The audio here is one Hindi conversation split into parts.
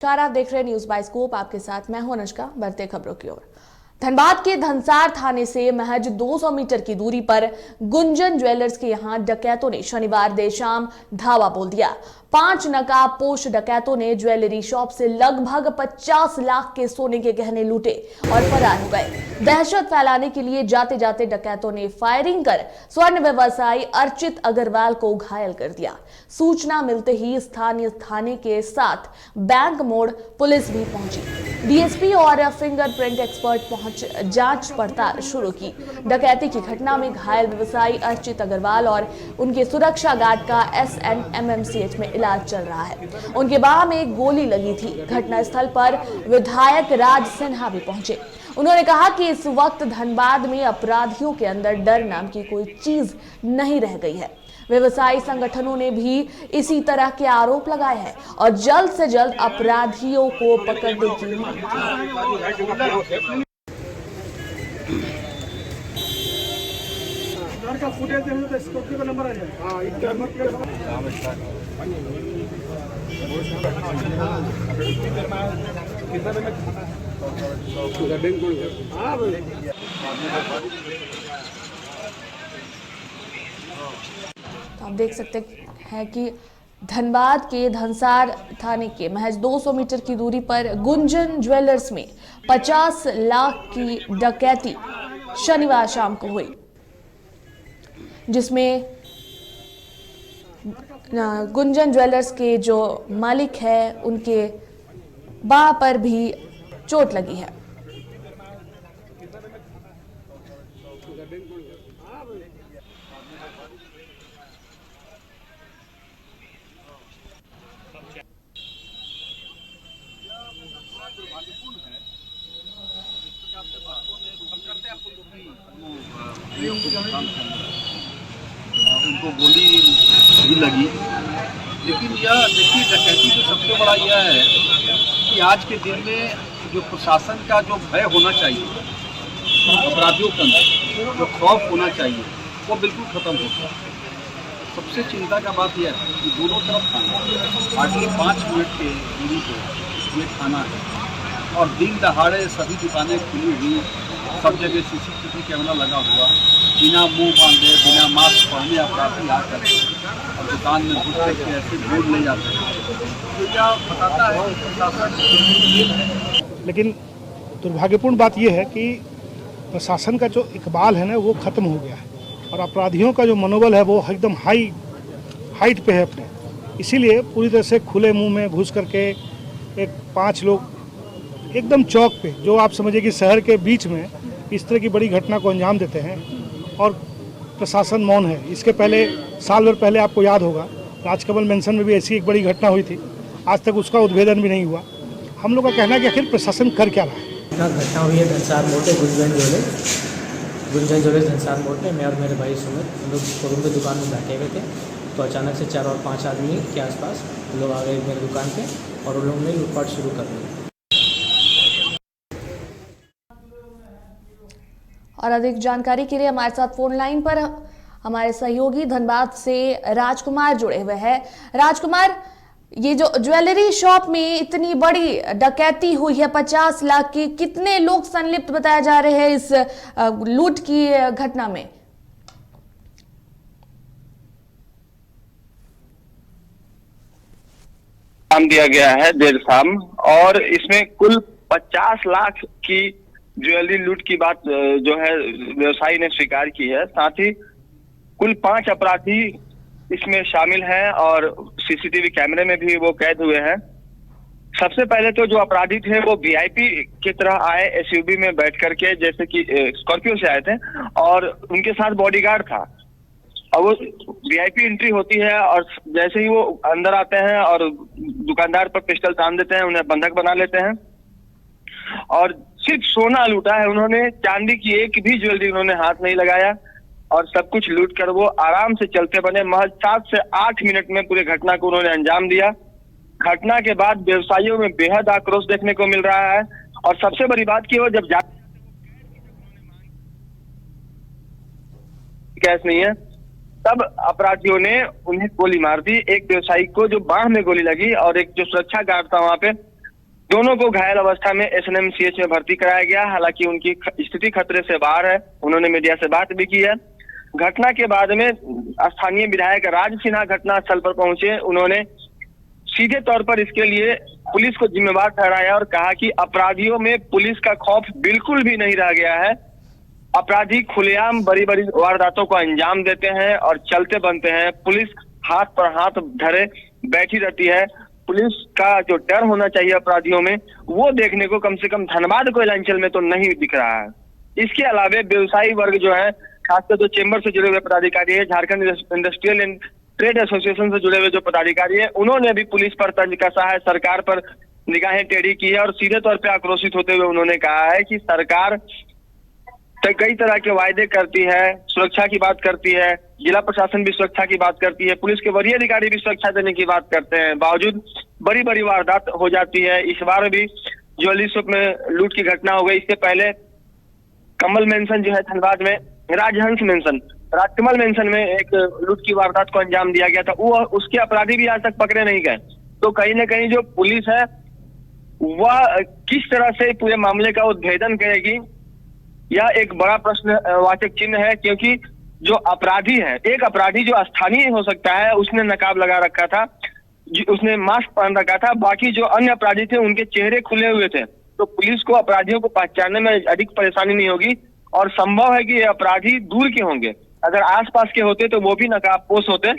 नमस्कार, आप देख रहे हैं न्यूज बाय स्कोप। आपके साथ मैं हूं अनुष्का। बढ़ते खबरों की ओर। धनबाद के धनसार थाने से महज 200 मीटर की दूरी पर गुंजन ज्वेलर्स के यहां डकैतों ने शनिवार देर शाम धावा बोल दिया। 5 नकाबपोश डकैतों ने ज्वेलरी शॉप से लगभग 50 लाख के सोने के गहने लूटे और फरार हो गए। दहशत फैलाने के लिए जाते जाते डकैतों ने फायरिंग कर स्वर्ण व्यवसायी अर्चित अग्रवाल को घायल कर दिया। सूचना मिलते ही स्थानीय थाने के साथ बैंक मोड़ पुलिस भी पहुंची। डीएसपी और फिंगरप्रिंट एक्सपर्ट पहुंच जांच पड़ताल शुरू की। डकैती की घटना में घायल व्यवसायी अर्चित अग्रवाल और उनके सुरक्षा गार्ड का SNMMCH में इलाज चल रहा है। उनके बाह में एक गोली लगी थी। घटनास्थल पर विधायक राज सिन्हा भी पहुंचे। उन्होंने कहा कि इस वक्त धनबाद में अपराधियों के अंदर डर नाम की कोई चीज नहीं रह गई है। व्यवसायी संगठनों ने भी इसी तरह के आरोप लगाए हैं और जल्द से जल्द अपराधियों को पकड़ने की मांग की। का फुटेज तो स्कॉर्पियो का नंबर आ जाए। हाँ, तो आप देख सकते हैं कि धनबाद के धनसार थाने के महज 200 मीटर की दूरी पर गुंजन ज्वेलर्स में 50 लाख की डकैती शनिवार शाम को हुई, जिसमें गुंजन ज्वेलर्स के जो मालिक है उनके बाह पर भी चोट लगी है। उनको गोली भी लगी, लेकिन यह देखिए डकैती जो सबसे बड़ा यह है कि आज के दिन में जो प्रशासन का जो भय होना चाहिए, अपराधियों के अंदर जो खौफ होना चाहिए, वो बिल्कुल खत्म हो गया। सबसे चिंता का बात यह है कि दोनों तरफ थाना, आगे 5 मिनट के दूरी पे ये थाना है और दिन दहाड़े सभी दुकानें खुली हुई, सब जगह CCTV कैमरा लगा हुआ, बिना मुंह बांधे बिना मास्क पहने अपराधी आकर और दुकान में घुस करके ऐसे भूल ले जाते हैं। तो क्या बताता है कि प्रशासन। लेकिन दुर्भाग्यपूर्ण बात यह है कि प्रशासन का जो इकबाल है ना वो ख़त्म हो गया है और अपराधियों का जो मनोबल है वो एकदम हाइट पे है अपने। इसीलिए पूरी तरह से खुले मुंह में घुस करके एक 5 लोग एकदम चौक पे, जो आप समझिए कि शहर के बीच में इस तरह की बड़ी घटना को अंजाम देते हैं और प्रशासन मौन है। इसके पहले साल भर पहले आपको याद होगा राजकमल मेंशन में भी ऐसी एक बड़ी घटना हुई थी, आज तक उसका उद्भेदन भी नहीं हुआ। हम लोग का कहना है कि आखिर प्रशासन कर क्या रहा है। घटना हुई है धनसार मोड़ पे गुंजन ज्वेलर्स धनसार मोड़ पे। मैं और मेरे भाई सुमित हम लोग शोरूम की दुकान में बैठे हुए थे, तो अचानक से 4 और 5 आदमी के आसपास लोग आ गए मेरी दुकान पे और उन लोगों ने लूटपाट शुरू कर दी। और अधिक जानकारी के लिए हमारे साथ फोन लाइन पर हमारे सहयोगी धनबाद से राजकुमार जुड़े हुए हैं। राजकुमार, ये जो ज्वेलरी शॉप में इतनी बड़ी डकैती हुई है 50 लाख की, कितने लोग संलिप्त बताए जा रहे हैं इस लूट की घटना में? नाम दिया गया है देर शाम और इसमें कुल 50 लाख की ज्वेलरी लूट की बात जो है व्यवसायी ने स्वीकार की है। साथ ही कुल 5 अपराधी इसमें शामिल हैं और CCTV कैमरे में भी वो कैद हुए हैं। सबसे पहले तो जो अपराधी थे वो VIP की तरह आए, SUV में बैठ करके, जैसे कि स्कॉर्पियो से आए थे और उनके साथ बॉडीगार्ड था। और वो VIP एंट्री होती है और जैसे ही वो अंदर आते हैं और दुकानदार पर पिस्टल तान देते हैं, उन्हें बंधक बना लेते हैं और सिर्फ सोना लूटा है उन्होंने। चांदी की एक भी ज्वेलरी उन्होंने हाथ नहीं लगाया और सब कुछ लूट कर वो आराम से चलते बने। महज 7 से 8 मिनट में पूरे घटना को उन्होंने अंजाम दिया। घटना के बाद व्यवसायियों में बेहद आक्रोश देखने को मिल रहा है और सबसे बड़ी बात की वो जब कैश नहीं है, तब अपराधियों ने उन्हें गोली मार दी। एक व्यवसायी को जो बाह में गोली लगी और एक जो सुरक्षा गार्ड था वहां पे दोनों को घायल अवस्था में SNMCH में भर्ती कराया गया। हालांकि उनकी स्थिति खतरे से बाहर है। उन्होंने मीडिया से बात भी की है। घटना के बाद में स्थानीय विधायक राज सिन्हा घटनास्थल पर पहुंचे। उन्होंने सीधे तौर पर इसके लिए पुलिस को जिम्मेवार ठहराया और कहा कि अपराधियों में पुलिस का खौफ बिल्कुल भी नहीं रह गया है। अपराधी खुलेआम बड़ी बड़ी वारदातों को अंजाम देते हैं और चलते बनते हैं। पुलिस हाथ पर हाथ धरे बैठी रहती है। पुलिस का जो डर होना चाहिए अपराधियों में, वो देखने को कम से कम धनबाद कोयलांचल में तो नहीं दिख रहा है। इसके अलावे व्यवसायी वर्ग जो है, खासकर जो चेंबर से जुड़े हुए पदाधिकारी है, Jharkhand industrial and trade association से जुड़े हुए जो पदाधिकारी है, उन्होंने भी पुलिस पर तंज कसा है, सरकार पर निगाहें टेढ़ी की है और सीधे तौर पे आक्रोशित होते हुए उन्होंने कहा है कि सरकार कई तरह के वायदे करती है, सुरक्षा की बात करती है, जिला प्रशासन भी सुरक्षा की बात करती है, पुलिस के वरीय अधिकारी भी सुरक्षा देने की बात करते हैं, बावजूद बड़ी बड़ी वारदात हो जाती है। इस बार भी ज्वेलरी शॉप में लूट की घटना हो गई। इससे पहले कमल मेंशन जो है धनबाद में, राजहंस मेंशन, राजकमल मेंशन में एक लूट की वारदात को अंजाम दिया गया था। वो उसके अपराधी भी आज तक पकड़े नहीं गए। तो कहीं ना कहीं जो पुलिस है वह किस तरह से पूरे मामले का उद्भेदन करेगी, यह एक बड़ा प्रश्नवाचक चिन्ह है। क्योंकि जो अपराधी है, एक अपराधी जो स्थानीय हो सकता है, उसने नकाब लगा रखा था, उसने मास्क पहन रखा था, बाकी जो अन्य अपराधी थे उनके चेहरे खुले हुए थे। तो पुलिस को अपराधियों को पहचानने में अधिक परेशानी नहीं होगी और संभव है कि ये अपराधी दूर के होंगे। अगर आसपास के होते तो वो भी नकाबपोश होते।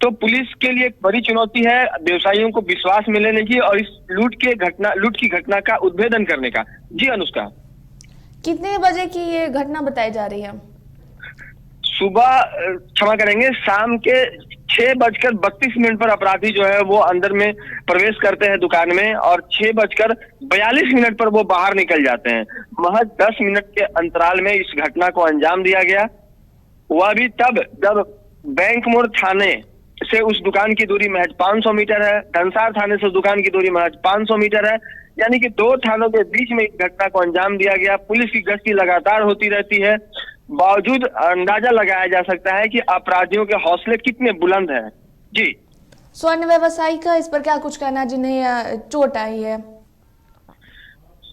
तो पुलिस के लिए एक बड़ी चुनौती है व्यवसायियों को विश्वास मिलने की और इस लूट की घटना का उद्भेदन करने का। जी अनुष्का, कितने बजे की ये घटना बताई जा रही है? सुबह, क्षमा करेंगे, शाम के 6:32 पर अपराधी जो है वो अंदर में प्रवेश करते हैं दुकान में और 6:42 पर वो बाहर निकल जाते हैं। महज 10 मिनट के अंतराल में इस घटना को अंजाम दिया गया। वह भी तब जब बैंक मोड़ थाने से उस दुकान की दूरी महज 500 मीटर है, धनसार थाने से उस दुकान की दूरी महज 500 मीटर है। यानी कि 2 थानों के बीच में इस घटना को अंजाम दिया गया। पुलिस की गश्ती लगातार होती रहती है, बावजूद अंदाजा लगाया जा सकता है कि अपराधियों के हौसले कितने बुलंद हैं। जी, स्वर्ण व्यवसायी का इस पर क्या कुछ कहना, जिन्हें चोट आई है?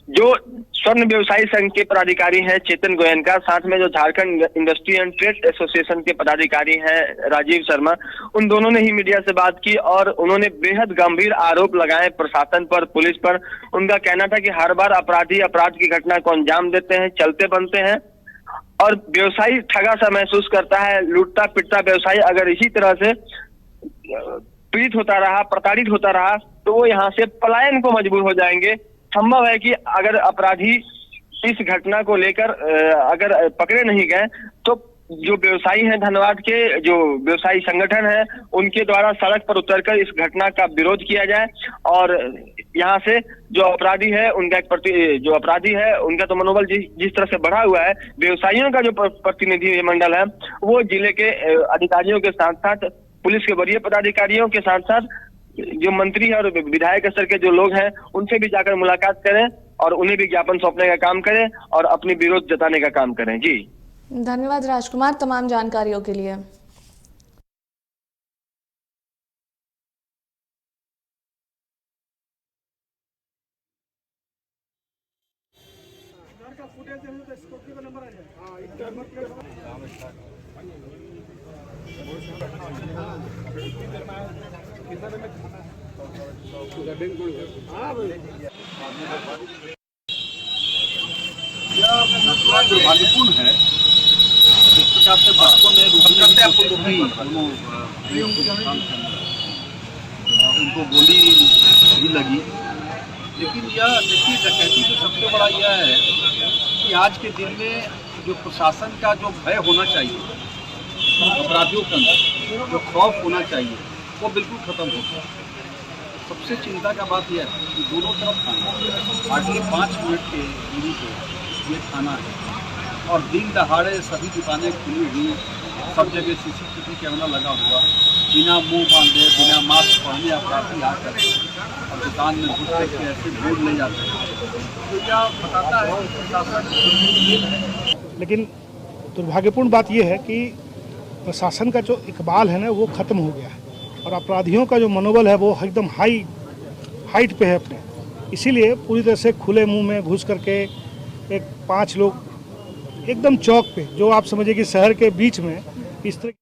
जो स्वर्ण व्यवसायी संघ के पदाधिकारी हैं चेतन गोयनका, साथ में जो Jharkhand industry and trade association के पदाधिकारी हैं राजीव शर्मा, उन दोनों ने ही मीडिया से बात की और उन्होंने बेहद गंभीर आरोप लगाए प्रशासन पर, पुलिस पर। उनका कहना था कि हर बार अपराधी अपराध की घटना को अंजाम देते हैं, चलते बनते हैं और व्यवसायी ठगा सा महसूस करता है। लूटता पिटता व्यवसायी अगर इसी तरह से पीड़ित होता रहा, प्रताड़ित होता रहा, तो वो यहाँ से पलायन को मजबूर हो जाएंगे। संभव है कि अगर अपराधी इस घटना को लेकर अगर पकड़े नहीं गए तो जो व्यवसायी हैं धनबाद के, जो व्यवसायी संगठन है, उनके द्वारा सड़क पर उतरकर इस घटना का विरोध किया जाए और यहाँ से जो अपराधी है उनका तो मनोबल जिस तरह से बढ़ा हुआ है, व्यवसायियों का जो प्रतिनिधि मंडल है वो जिले के अधिकारियों के साथ साथ पुलिस के वरीय पदाधिकारियों के साथ साथ जो मंत्री और विधायक स्तर के जो लोग हैं उनसे भी जाकर मुलाकात करें और उन्हें भी ज्ञापन सौंपने का काम करें और अपनी विरोध जताने का काम करें। जी, धन्यवाद राजकुमार तमाम जानकारियों के लिए। दुर्भाग्यपूर्ण है जिस प्रकार से बच्चों ने उनको गोली भी लगी। लेकिन यह देखिए, डकैती में सबसे बड़ा यह है कि आज के दिन में जो प्रशासन का जो भय होना चाहिए, अपराधियों के अंदर जो खौफ होना चाहिए, वो बिल्कुल खत्म हो गया। सबसे चिंता का बात यह है कि दोनों तरफ थाना, आगे 5 मिनट के दूरी पे ये थाना है और दिन दहाड़े सभी दुकानें खुली हुई, सब जगह CCTV कैमरा लगा हुआ, बिना मुंह बांधे, बिना मास्क पहने अपराधी आकर और दुकान में घुसते के ऐसे बोर्ड ले जाते हैं। तो क्या बताता है कि प्रशासन। लेकिन दुर्भाग्यपूर्ण बात यह है कि प्रशासन का जो इकबाल है ना वो ख़त्म हो गया है और अपराधियों का जो मनोबल है वो एकदम हाइट पे है अपने। इसीलिए पूरी तरह से खुले मुंह में घुस करके एक 5 लोग एकदम चौक पे, जो आप समझिए कि शहर के बीच में इस तरह